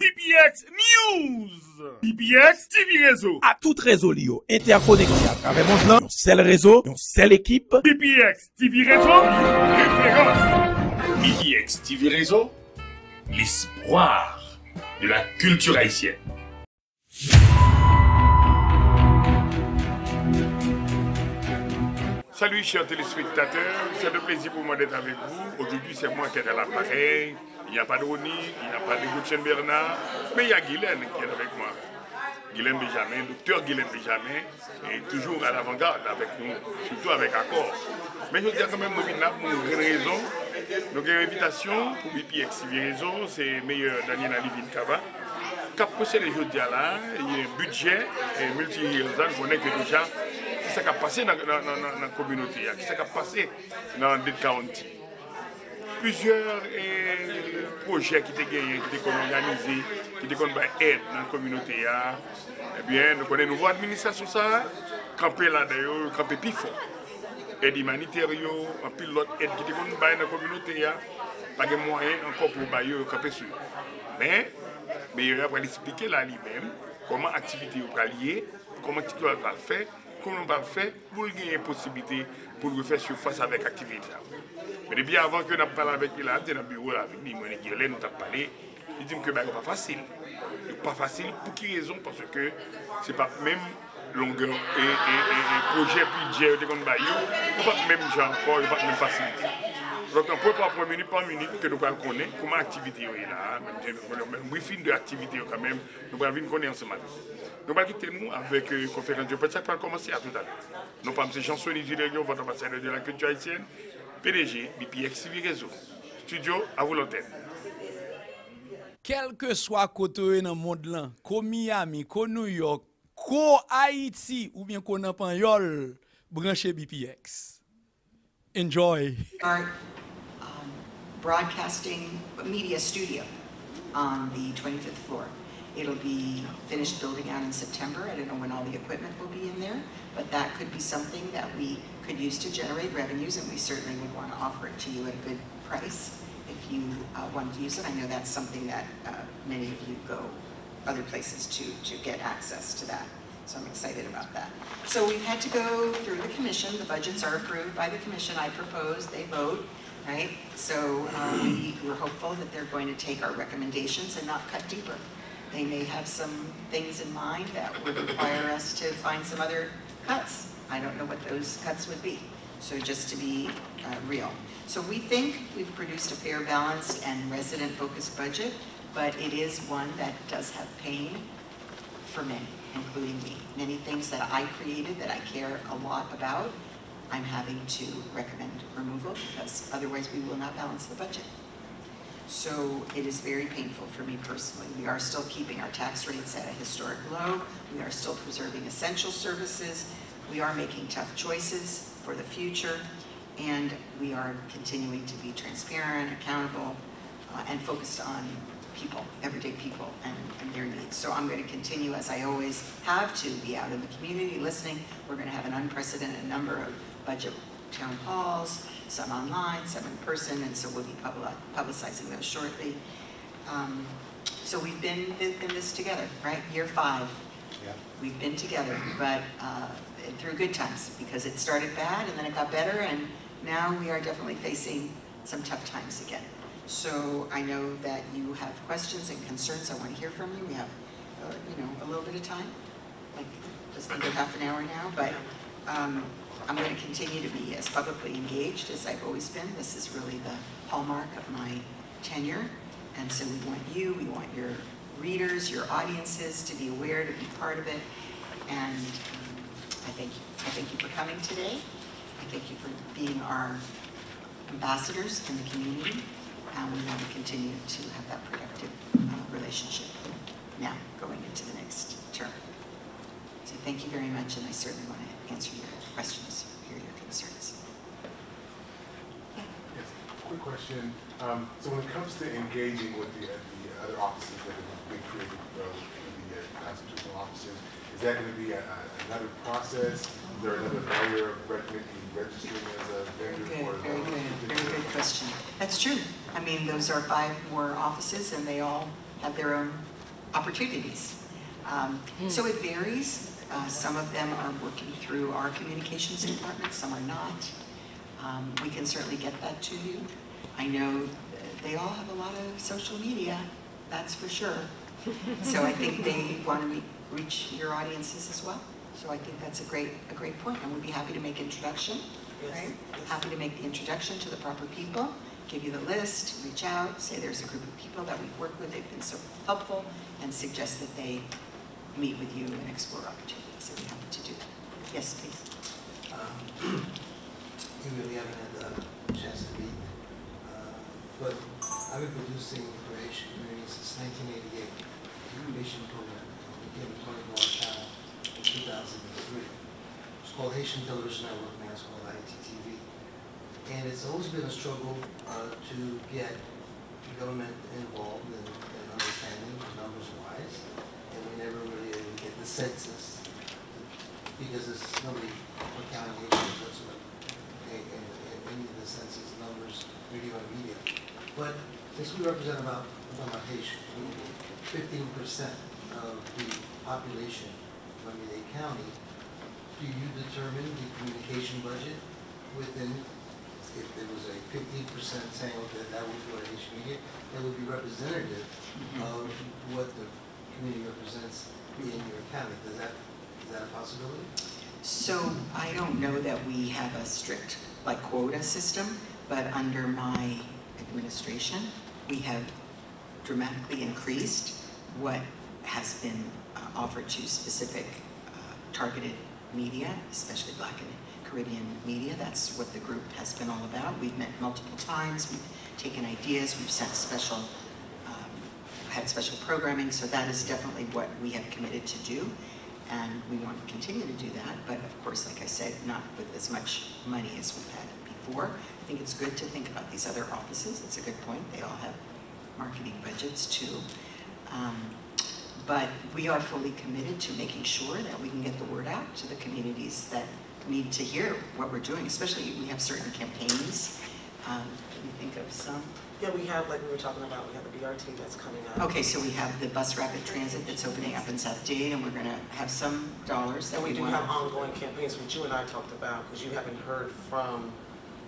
BPX News. BPX TV Reseau. À tout réseau Lio, interconnecté à travers mon plan, un seul réseau, une seule équipe. BPX TV Reseau, référence. BPX TV Reseau, l'espoir de la culture haïtienne. Salut chers téléspectateurs, c'est un plaisir pour moi d'être avec vous. Aujourd'hui c'est moi qui est à l'appareil. Il n'y a pas de Ronnie, il n'y a pas de Gauthier Bernard, mais il y a Guylaine qui est avec moi. Guylaine Benjamin, docteur Guylaine Benjamin, est toujours à l'avant-garde avec nous, surtout avec accord. Mais je veux dire quand même, nous venons là pour une raison. Donc il y a une invitation pour BPX TV Reseau, c'est meilleur Daniella Levine Cava. Cap possède les jeudis là, il y a un budget multi-réalisant, on connaît que déjà, qui s'est passé dans la communauté, qui s'est passé dans le county. Plusieurs projets qui étaient gagnés, qui étaient organisés, qui étaient aide dans la communauté. Eh bien, nous connaissons une nouvelle administration, camper là d'ailleurs, camper plus fort. Aide humanitaire, un pilote aide qui étaient dans la communauté, pas de moyens encore pour bailler camper sur. Mais il va expliquer là lui-même comment l'activité va lier, comment tu va le faire, comment on va le faire pour gagner une possibilité pour le faire surface avec l'activité. Mais depuis avant que nous parlé avec lui, là, dans le bureau avec lui, nous avons parlé, il dit que ce n'est pas facile. Ce n'est pas facile pour quelle raison? Parce que ce n'est pas même longueur et projet, budget, ce n'est pas même genre, il n'y a pas même facilité. Donc on peut prendre minute par minute que nous connaissons comment l'activité est là, même briefing de l'activité quand même, nous allons connaître ensemble. Nous allons quitter nous avec une conférence de presse qui va commencer à tout à l'heure. Nous parlons de Jean-Sonia Zidério, votre ambassadeur de la culture haïtienne, PDG, BPX TV Reseau. Studio à vous l'antenne. Quel que soit côté dans le monde là, comme Miami, comme New York, comme Haïti ou bien qu'on a Panyol, branchez BPX. Enjoy. Our broadcasting media studio on the 25th floor. It'll be finished building out in September. I don't know when all the equipment will be in there, but that could be something that we could use to generate revenues, and we certainly would want to offer it to you at a good price if you want to use it. I know that's something that many of you go other places to get access to that. So I'm excited about that. So we've had to go through the commission. The budgets are approved by the commission. I propose, they vote, right? So we're hopeful that they're going to take our recommendations and not cut deeper. They may have some things in mind that would require us to find some other cuts. I don't know what those cuts would be. So just to be real. So we think we've produced a fair, balanced, and resident-focused budget, but it is one that does have pain for many, including me. Many things that I created that I care a lot about, I'm having to recommend removal because otherwise we will not balance the budget. So it is very painful for me personally. We are still keeping our tax rates at a historic low. We are still preserving essential services. We are making tough choices for the future. And we are continuing to be transparent, accountable, and focused on people, everyday people, and their needs. So I'm going to continue, as I always have, to be out in the community listening. We're going to have an unprecedented number of budget town halls, some online, some in person, and so we'll be publicizing those shortly. So we've been in this together, right? Year 5. Yeah. We've been together, but through good times, because it started bad and then it got better, and now we are definitely facing some tough times again. So I know that you have questions and concerns. I want to hear from you. We have, a little bit of time, like just under half an hour now, but I'm going to continue to be as publicly engaged as I've always been. This is really the hallmark of my tenure, and so we want you, we want your readers, your audiences to be aware, to be part of it, and I thank you. I thank you for coming today. I thank you for being our ambassadors in the community, and we want to continue to have that productive relationship now going into the next term. So thank you very much, and I certainly want to answer your questions, hear your concerns. Yeah. Yes, quick question. So when it comes to engaging with the other offices that have been created through the constitutional officers, is that going to be another process? Is there another layer of registering as a vendor? Very good question. That's true. I mean, those are 5 more offices and they all have their own opportunities. So it varies. Some of them are working through our communications department, some are not. We can certainly get that to you. I know they all have a lot of social media, that's for sure. So I think they want to reach your audiences as well. So I think that's a great point, and we'd be happy to make introduction, right? Happy to make the introduction to the proper people, give you the list, reach out, say there's a group of people that we've worked with, they've been so helpful, and suggest that they meet with you and explore opportunities. So we're happy to do that. Yes, please. You really haven't had the chance to meet, but I've been producing for Asian communities since 1988. Asian program became a 24-hour channel in 2003. It's called Haitian Television Network, now it's called ITTV. And it's always been a struggle to get the government involved in understanding the numbers-wise, and we never really able to get the census because there's nobody accounting Haitians whatsoever. And any of the census numbers, radio and media. But since we represent about Haitian, 15% of the population of Miami-Dade County, do you determine the communication budget within, if there was a 15% saying that would go to Haitian media, that would be representative of what the community represents in your county? Is that a possibility? So I don't know that we have a strict quota system, but under my administration, we have dramatically increased what has been offered to specific targeted media, especially Black and Caribbean media. That's what the group has been all about. We've met multiple times, we've taken ideas, we've sent had special programming, so that is definitely what we have committed to do, and we want to continue to do that, but of course, like I said, not with as much money as we've had before. I think it's good to think about these other offices. It's a good point. They all have marketing budgets too. But we are fully committed to making sure that we can get the word out to the communities that need to hear what we're doing, especially we have certain campaigns. Can you think of some? Yeah, we have, like we were talking about, we have a BRT that's coming up. Okay, so we have the bus rapid transit that's opening up in South Dade, and we're going to have some dollars that and we do want. have ongoing campaigns, which you and I talked about, because you haven't heard from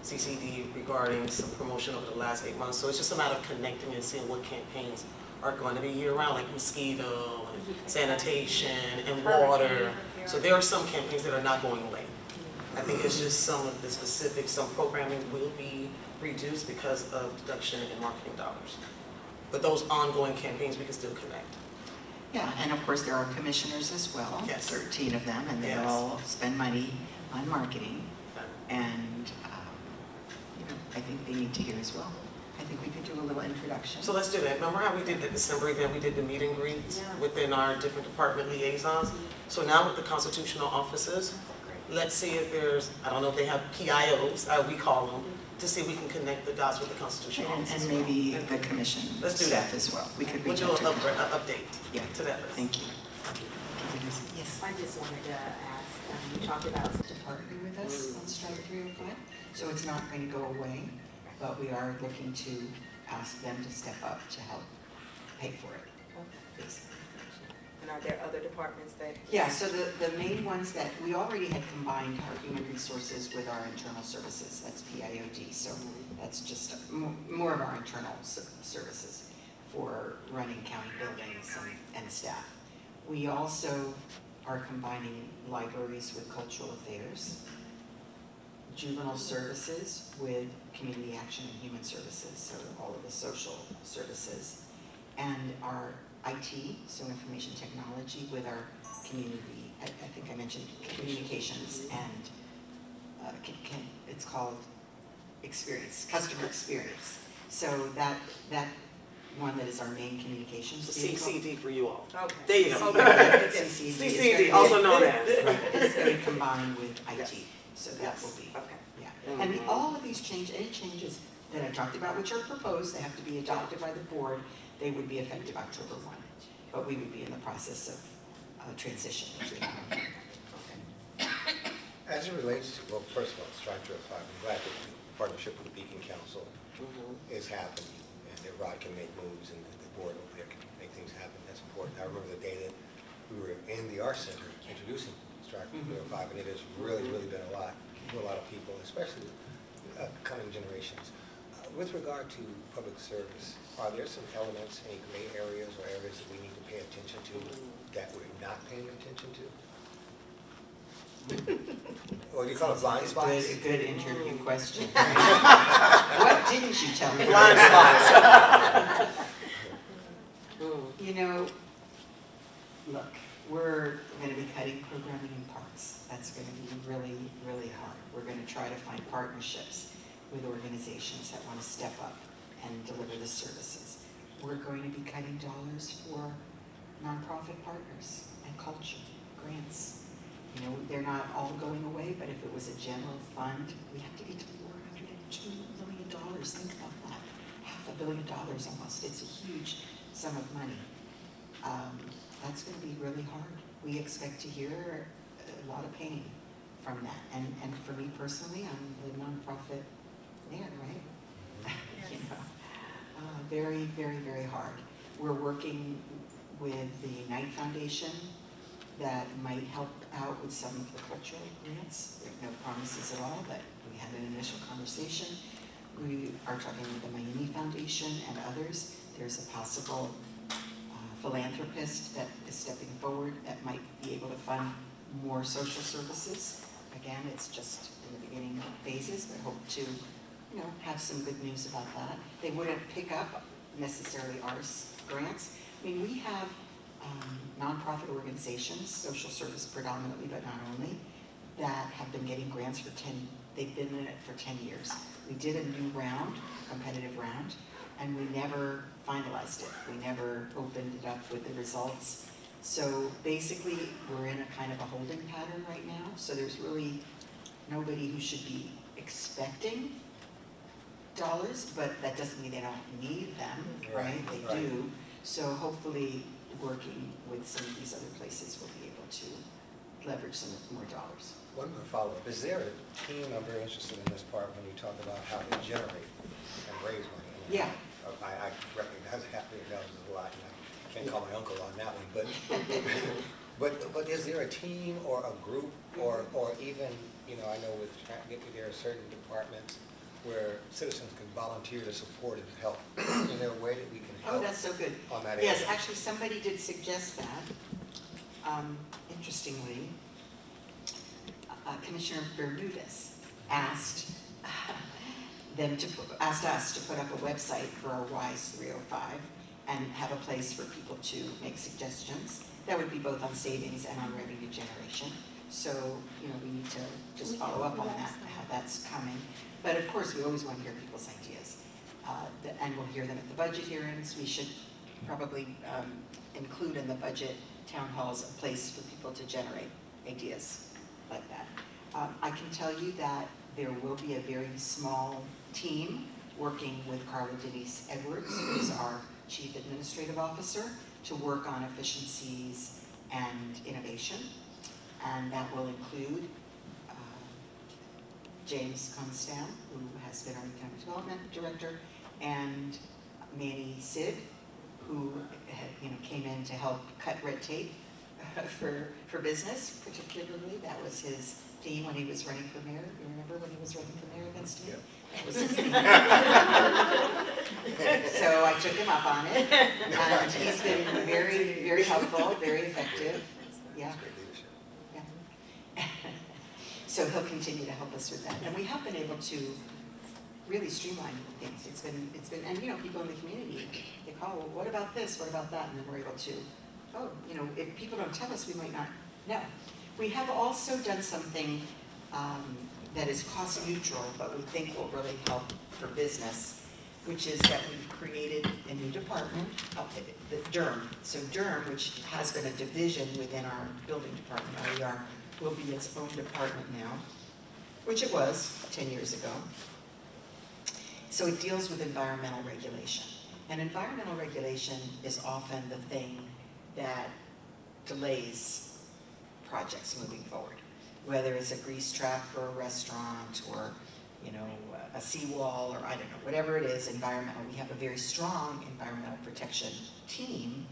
CCD regarding some promotion over the last 8 months. So it's just a matter of connecting and seeing what campaigns are going to be year-round, like mosquito, and sanitation, and water. So there are some campaigns that are not going away. I think it's just some of the specifics, some programming will be reduced because of deduction in marketing dollars. But those ongoing campaigns, we can still connect. Yeah, and of course there are commissioners as well, Yes. 13 of them, and they Yes. all spend money on marketing. And I think they need to hear as well. I think we could do a little introduction. So let's do that. Remember how we did the December event, we did the meet and greets within our different department liaisons? So now with the constitutional offices, let's see if there's, I don't know if they have PIOs, we call them, to see if we can connect the dots with the constitutional offices. And maybe the commission Let's do staff that. as well. We could We'll reach do out an to them. update to that list. Thank you. Yes. I just wanted to ask, you talked about To partner with us on Strike 305, so it's not going to go away, but we are looking to ask them to step up to help pay for it. Basically. and are there other departments that? Yeah, so the main ones that we already had combined our human resources with our internal services, that's PIOD, so that's just more of our internal services for running county buildings and staff. We also are combining libraries with cultural affairs, juvenile services with community action and human services, so all of the social services, and our IT, so information technology, with our community, I think I mentioned communications, and it's called customer experience. So that one that is our main communications vehicle. CCD for you all. Okay. There you go. CCD, CCD, also known as. It's going to combine with IT, so that will be, Okay. yeah. And all of these any changes that I talked about, which are proposed, they have to be adopted by the board, they would be effective October 1. But we would be in the process of transition. As it relates to, well, first of all, Strike 305, I'm glad that you partnership with the Beacon Council is happening, and that Rod can make moves, and the board over there can make things happen. That's important. I remember the day that we were in the Arts Center introducing Strike 305, and it has really, really been a lot to a lot of people, especially coming generations. With regard to public service, are there some elements, any gray areas or areas that we need to pay attention to that we're not paying attention to? Or do you call it blind spots? Good interview question. What didn't you tell me? Blind spots. You know, look, we're going to be cutting programming in parks. That's going to be really, really hard. We're going to try to find partnerships with organizations that want to step up and deliver the services. We're going to be cutting dollars for nonprofit partners and culture, grants. You know, they're not all going away, but if it was a general fund, we have to get to $402 million. Think about that. $500 million almost. It's a huge sum of money. That's going to be really hard. We expect to hear a lot of pain from that. And for me personally, I'm the nonprofit man, right? You know, very, very, very hard. We're working with the Knight Foundation that might help out with some of the cultural grants. There are no promises at all, but we had an initial conversation. We are talking with the Miami Foundation and others. There's a possible philanthropist that is stepping forward that might be able to fund more social services. Again, it's just in the beginning phases, but hope to, you know, have some good news about that. They wouldn't pick up necessarily arts grants. I mean, we have nonprofit organizations, social service predominantly, but not only, that have been getting grants for they've been in it for 10 years. We did a new round, competitive round, and we never finalized it. We never opened it up with the results. So basically, we're in a kind of a holding pattern right now. So there's really nobody who should be expecting dollars, but that doesn't mean they don't need them, right? They do. So hopefully, working with some of these other places, we'll be able to leverage some more dollars. One more follow-up. Is there a team, I'm very interested in this part when you talk about how to generate and raise money? Yeah. I recognize $500 million is a lot, and I can't call my uncle on that one, but is there a team or a group or even, you know, I know there are certain departments where citizens can volunteer to support and help. Is there a way that we can help? Oh, that's so good. On that area? Yes, actually somebody did suggest that. Interestingly, Commissioner Bermudez asked us to put up a website for our WISE 305 and have a place for people to make suggestions. That would be both on savings and on revenue generation. So, you know, we need to just follow up on that, how that's coming. But of course, we always want to hear people's ideas. And we'll hear them at the budget hearings. We should probably include in the budget town halls a place for people to generate ideas like that. I can tell you that there will be a very small team working with Carla Denise Edwards, who is our Chief Administrative Officer, to work on efficiencies and innovation. And that will include James Constam, who has been our Economic Development Director, and Manny Sid, who came in to help cut red tape for business, particularly. That was his theme when he was running for mayor. You remember when he was running for mayor against me? Yeah. That was his theme. So I took him up on it, and he's been very, very helpful, very effective. Yeah. Yeah. So he'll continue to help us with that, and we have been able to really streamline things. It's been, and you know, people in the community, they call, well, what about this? What about that? And then we're able to, oh, you know, if people don't tell us, we might not know. We have also done something that is cost neutral, but we think will really help for business, which is that we've created a new department, the DERM. So DERM, which has been a division within our building department, OER, will be its own department now, which it was 10 years ago. So it deals with environmental regulation. And environmental regulation is often the thing that delays projects moving forward, whether it's a grease trap for a restaurant or you know, a seawall, or I don't know, whatever it is, environmental. We have a very strong environmental protection team,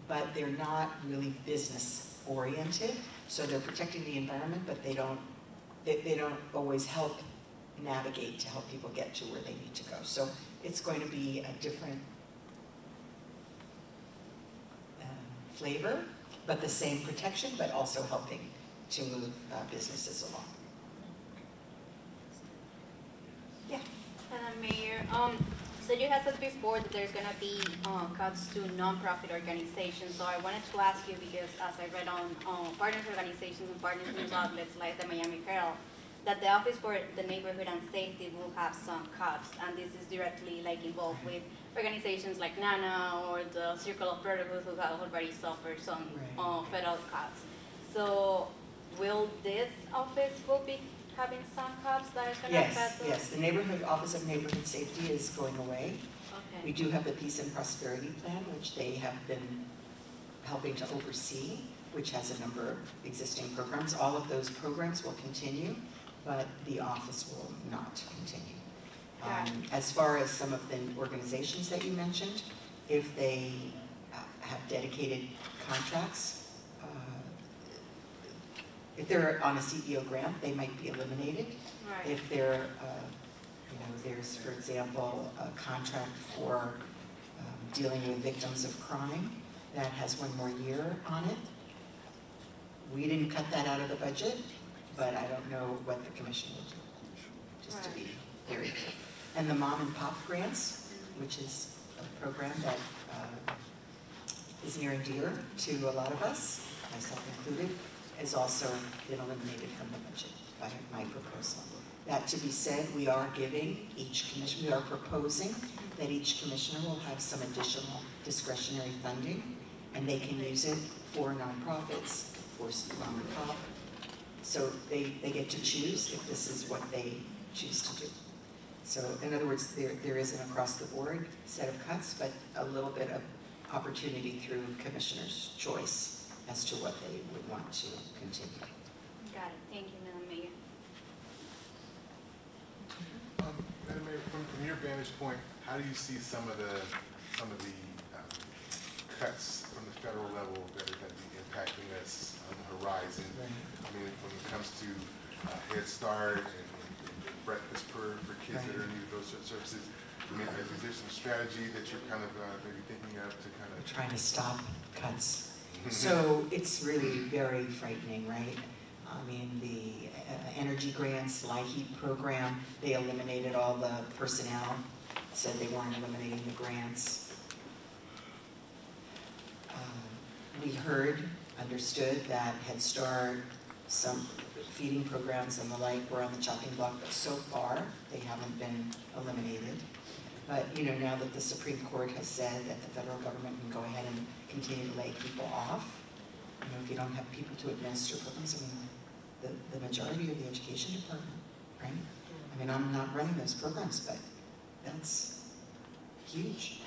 but they're not really business oriented. So they're protecting the environment, but they don't always help navigate to help people get to where they need to go. So it's going to be a different flavor, but the same protection, but also helping to move businesses along. Yeah. Mayor, so you had said before that there's going to be cuts to nonprofit organizations. So I wanted to ask you, because as I read on partners organizations and partners news outlets like the Miami Herald, that the Office for the Neighborhood and Safety will have some cuts, and this is directly like involved with organizations like NANA or the Circle of Brotherhood, who have already suffered some federal cuts. So will this office will be having some cuts that is going to affect them? Yes, the Office of Neighborhood Safety is going away. Okay. We do have the Peace and Prosperity Plan, which they have been helping to oversee, which has a number of existing programs. All of those programs will continue, but the office will not continue. As far as some of the organizations that you mentioned, if they have dedicated contracts, if they're on a CEO grant, they might be eliminated. Right. If they're, you know, there's, for example, a contract for dealing with victims of crime that has 1 more year on it. We didn't cut that out of the budget, but I don't know what the commission will do, just to be very clear. And the mom and pop grants, which is a program that is near and dear to a lot of us, myself included, has also been eliminated from the budget by my proposal. That to be said, we are giving each commissioner, we are proposing that each commissioner will have some additional discretionary funding, and they can use it for nonprofits, for mom and pop. So they get to choose if this is what they choose to do. So in other words, there is an across the board set of cuts, but a little bit of opportunity through commissioner's choice as to what they would want to continue. Got it. Thank you, Madam Mayor. Madam Mayor, from your vantage point, how do you see some of the cuts from the federal level that are going to be impacting us on the horizon? Right. I mean, when it comes to Head Start and breakfast for kids that are in need of those services, I mean, is there some strategy that you're kind of maybe thinking of to kind of... We're trying to stop cuts. So it's really very frightening, right? I mean, the energy grants, LIHEAP program, they eliminated all the personnel, said they weren't eliminating the grants. We heard, understood that Head Start, some feeding programs and the like were on the chopping block, but so far they haven't been eliminated. But you know, now that the Supreme Court has said that the federal government can go ahead and continue to lay people off, you know, if you don't have people to administer programs, I mean, the majority of the education department, right? I mean, I'm not running those programs, but that's huge,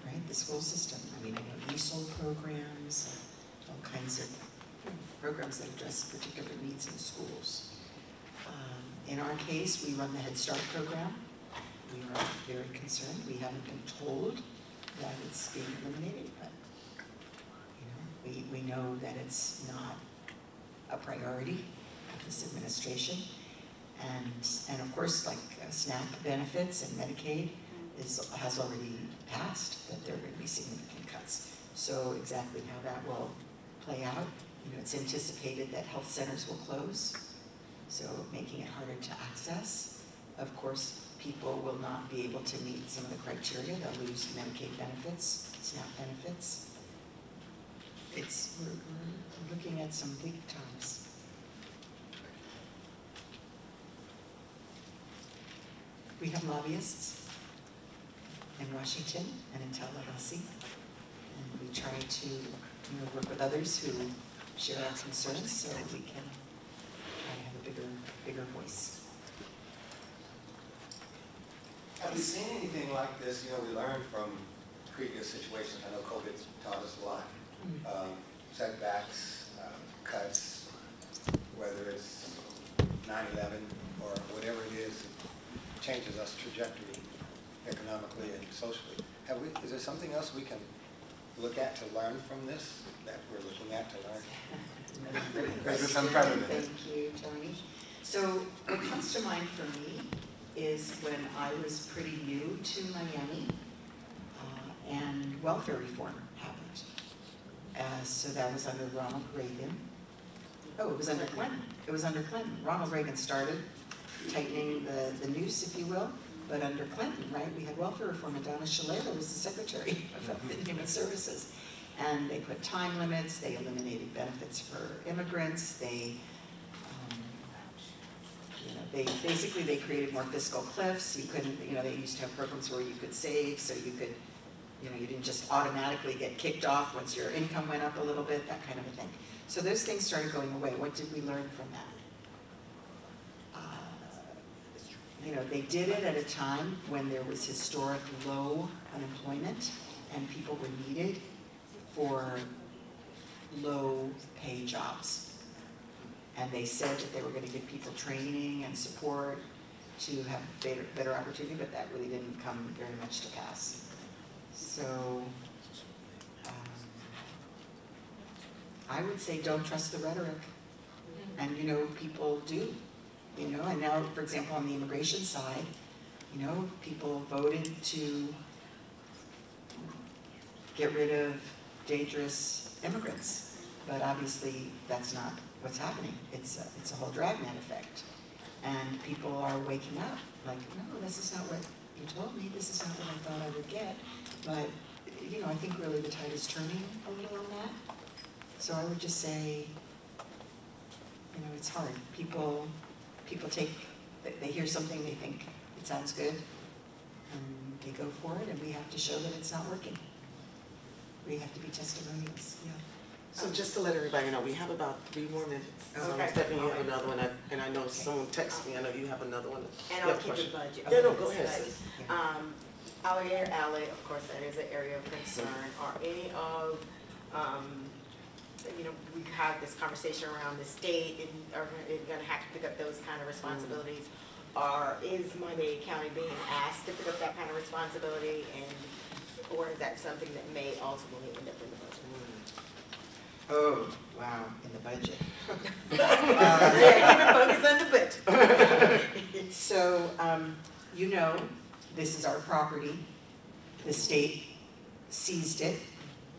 right? The school system. I mean, I know Reseau programs, all kinds of programs that address particular needs in schools. In our case, we run the Head Start program. We are very concerned. We haven't been told that it's being eliminated, but you know, we know that it's not a priority of this administration. And of course, like SNAP benefits and Medicaid has already passed that there are going to be significant cuts. So exactly how that will play out, you know, it's anticipated that health centers will close, so making it harder to access. Of course, people will not be able to meet some of the criteria. They'll lose Medicaid benefits, SNAP benefits. We're looking at some bleak times. We have lobbyists in Washington and in Tallahassee, and we try to work with others who share our concerns so we can try to have a bigger voice. Have you seen anything like this? You know, we learned from previous situations. I know COVID taught us a lot. Setbacks, cuts, whether it's 9/11 or whatever it is. something else we can look at to learn from this, that we're looking at to learn? Because it's unprecedented. Thank you, Tony. So what comes to mind for me is when I was pretty new to Miami, and welfare reform happened. So that was under Ronald Reagan. Oh, it was under Clinton. It was under Clinton. Ronald Reagan started tightening the noose, if you will, but under Clinton, right, we had welfare reform, and Donna Shalala was the Secretary of Health and Human Services. And they put time limits, they eliminated benefits for immigrants, they basically they created more fiscal cliffs. You couldn't, they used to have programs where you could save, so you could, you didn't just automatically get kicked off once your income went up a little bit, that kind of a thing. So those things started going away. What did we learn from that? They did it at a time when there was historic low unemployment and people were needed for low pay jobs. And they said that they were going to give people training and support to have better opportunity, but that really didn't come very much to pass. So I would say don't trust the rhetoric. And people do. And now, for example, on the immigration side, people voted to get rid of dangerous immigrants. But obviously, that's not what's happening. It's a whole dragnet effect. And people are waking up, like, no, this is not what you told me. This is not what I thought I would get. But, I think really the tide is turning a little on that. So I would just say, it's hard. People they hear something, they think it sounds good, and they go for it, and we have to show that it's not working. We have to be testimonials, yeah. So just to let everybody know, we have about 3 more minutes. Okay. Stephanie, you have another one, and I know someone texted me, I know you have another one. And I'll keep it budget. Yeah, no, go ahead. Our alley, of course, that is an area of concern. Are any of, we have this conversation around the state, and are going to have to pick up those kind of responsibilities. Is Miami-Dade County being asked to pick up that kind of responsibility, or is that something that may ultimately end up in the budget? Oh, wow, in the budget. Focus on the budget. So, this is our property. The state seized it,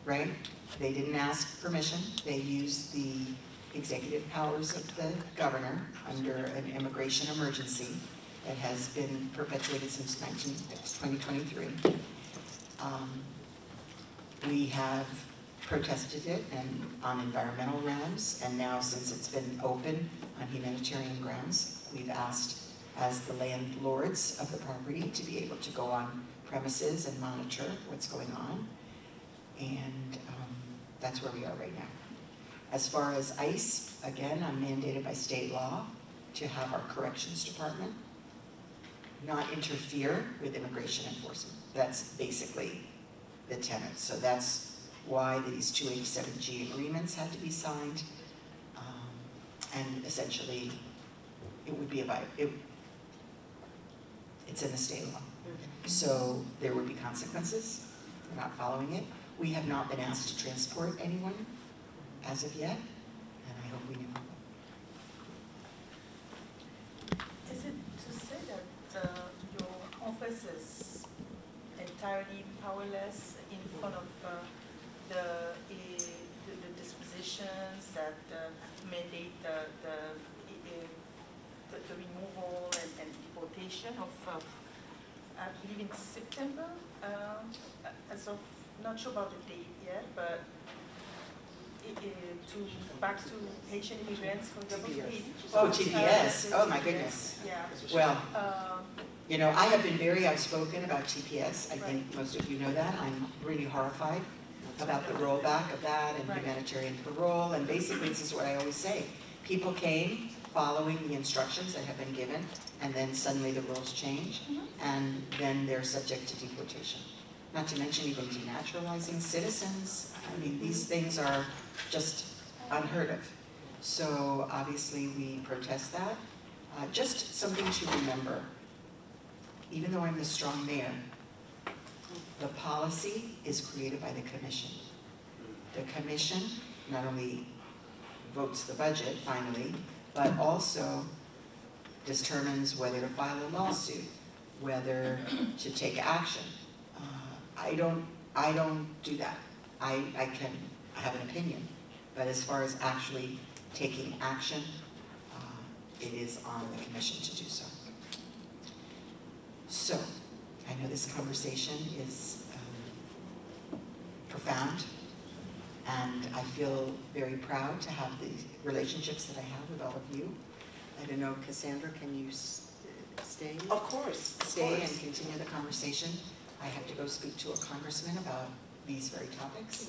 right? They didn't ask permission. They used the executive powers of the governor under an immigration emergency that has been perpetuated since 2023. We have protested it on environmental grounds, and now since it's been open on humanitarian grounds, we've asked as the landlords of the property to be able to go on premises and monitor what's going on. And that's where we are right now. As far as ICE, again, I'm mandated by state law to have our corrections department not interfere with immigration enforcement. That's basically the tenet. So that's why these 287G agreements had to be signed. And essentially, it would be it's in the state law. So there would be consequences for not following it. We have not been asked to transport anyone as of yet, and I hope we know. Is it to say that your office is entirely powerless in front of the dispositions that mandate the removal and deportation of, I believe in September, as of, not sure about the date yet, but back to Haitian immigrants from WP. Oh, TPS. Oh my goodness. Yeah. Well, I have been very outspoken about TPS. I think most of you know that. I'm really horrified about the rollback of that and humanitarian parole. And basically, this is what I always say. People came following the instructions that have been given, and then suddenly the rules change, and then they're subject to deportation. Not to mention even denaturalizing citizens. I mean, these things are just unheard of. So obviously we protest that. Just something to remember. Even though I'm the strong mayor, The policy is created by the commission. The commission not only votes the budget finally, but also determines whether to file a lawsuit, whether to take action. I don't do that. I have an opinion, but as far as actually taking action, it is on the commission to do so. So, I know this conversation is profound, and I feel very proud to have the relationships that I have with all of you. I don't know, Cassandra, can you stay? Of course. Stay and continue the conversation. I have to go speak to a congressman about these very topics.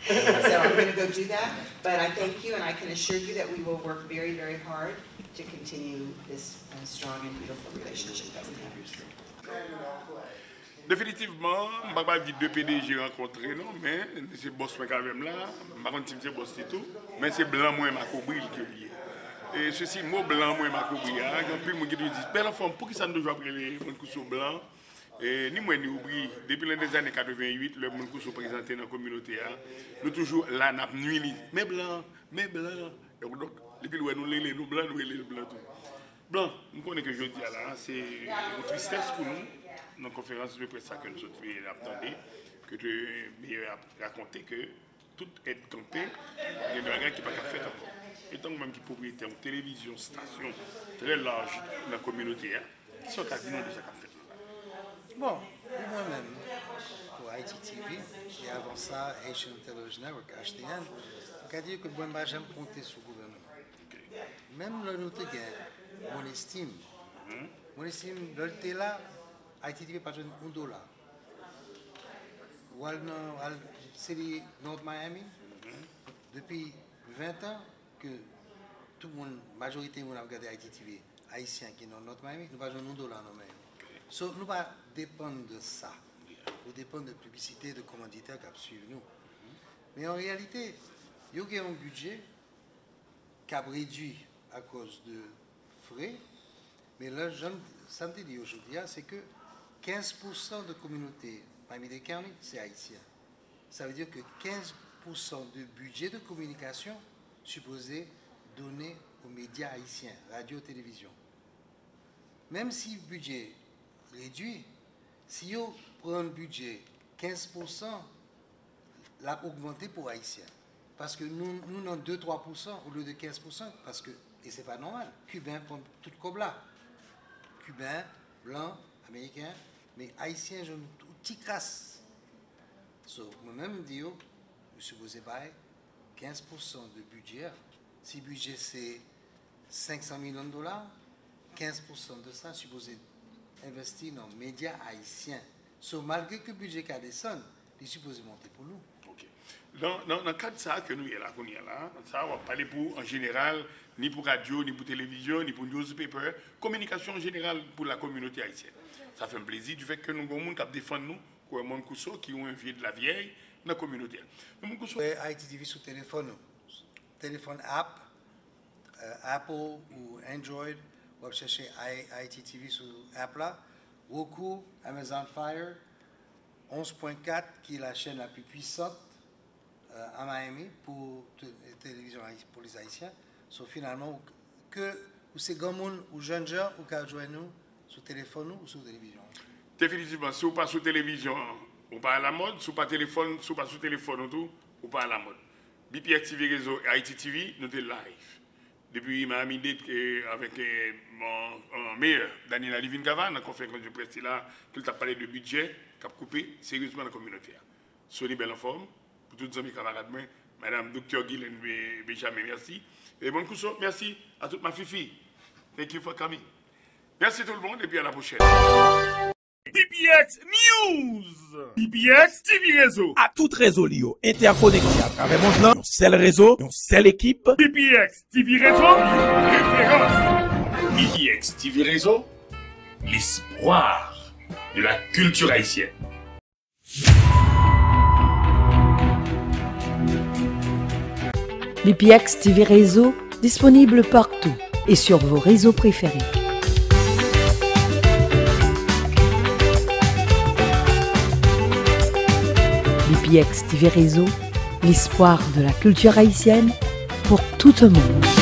So I'm going to go do that, but I thank you, and I can assure you that we will work very, very hard to continue this strong and beautiful relationship that we have. Définitivement, je ne vais pas dire deux PDG rencontrés, non, mais c'est boss quand même là, je ne sais pas si c'est boss tout, mais c'est blanc moins ma cobrille qui est lié. Et ceci, mot blanc moins ma cobrille, quand puis moi qui dis, belle femme, pour qui ça ne doit pas les couteaux blancs, et ni moi ni oublie, depuis les années 88, le monde couteau présenté dans la communauté, nous toujours là, n'a nuit, mais blanc, et donc, depuis nous blancs, nous les blancs tout. Blanc, nous connaissons que je dis là, c'est une tristesse pour nous. Dans la conférence de presse que nous attendons, que tu m'as raconté que tout est campé, il y a des gens qui ne peuvent pas faire encore. Et tant même qui propriétaire d'une télévision, station très large dans la communauté, qui sont à venir de ça qu'a fait. Bon, pour moi-même, pour ITTV, et avant ça, Asian Television Network, HTN, on peut dire que moi, j'aime compter sur le gouvernement. Même le notre gain, mon estime, le là, ITTV pas besoin de $1. Ou à City North Miami, depuis 20 ans que tout le monde, majorité de gens regardé ITTV, haïtiens qui sont dans North Miami, nous pas besoin de $1 non même. So, nous pas dépendre de ça. Nous dépendons de publicité, de commanditaires qui suivent nous. Mais en réalité, il y a un budget qui a réduit à cause de frais. Mais là, ça me dit aujourd'hui, c'est que 15% de communauté Miami-Dade County, c'est haïtien. Ça veut dire que 15% du budget de communication supposé donné aux médias haïtiens, radio, télévision. Même si le budget réduit, si on prend le budget 15%, l'a augmenté pour haïtiens. Parce que nous avons 2-3% au lieu de 15%, parce que, et ce n'est pas normal, Cubains prennent tout comme là. Cubains, blancs, américains, mais haïtiens, j'ai une petite crasse. So, moi-même, je suis supposé payer 15% de budget. Si le budget c'est $500 millions, 15% de ça, supposé investir dans les médias haïtiens. So, malgré que le budget a descendu, il est supposé monter pour nous. Okay. Dans le cadre de ça que nous sommes là, ça, on va parler pour, en général, ni pour radio, ni pour télévision, ni pour newspaper, communication en général pour la communauté haïtienne. Ça fait un plaisir du fait que nous avons des gens qui défendent nous, comme mon Kousseau, qui ont un vieux de la vieille dans la communauté. ITTV sur téléphone, app, Apple ou Android, vous pouvez chercher ITTV sur app là, Roku, Amazon Fire, 11.4 qui est la chaîne la plus puissante à Miami pour la télévision pour les Haïtiens. So, finalement, que c'est grand monde ou jeunes gens ou qu'à joindre nous sur téléphone ou sur télévision. Définitivement, si vous pas sur télévision, ou pas à la mode, si vous pas téléphone, si vous pas sur téléphone ou pas à la mode. BPX TV Réseau et ITTV, nous sommes live. Depuis Miami-Dade avec mon meilleur, Daniella Levine Cava, dans la conférence de presse là, qu'il t'a parlé de budget, qui a coupé sérieusement la communauté. Soyez belle en forme, pour tous mes camarades, Madame Dr. Guylaine Benjamin, merci. Et bon coup, merci à toute ma fifi. Thank you for coming. Merci tout le monde et puis à la prochaine. BPX News, BPX TV Réseau. À tout réseau Lio, interconnecté à travers le monde, un seul réseau, une seule équipe. BPX TV Réseau, référence. BPX TV Réseau, l'espoir de la culture haïtienne. BPX TV Réseau, disponible partout et sur vos réseaux préférés. BPX TV Réseau, l'espoir de la culture haïtienne pour tout le monde.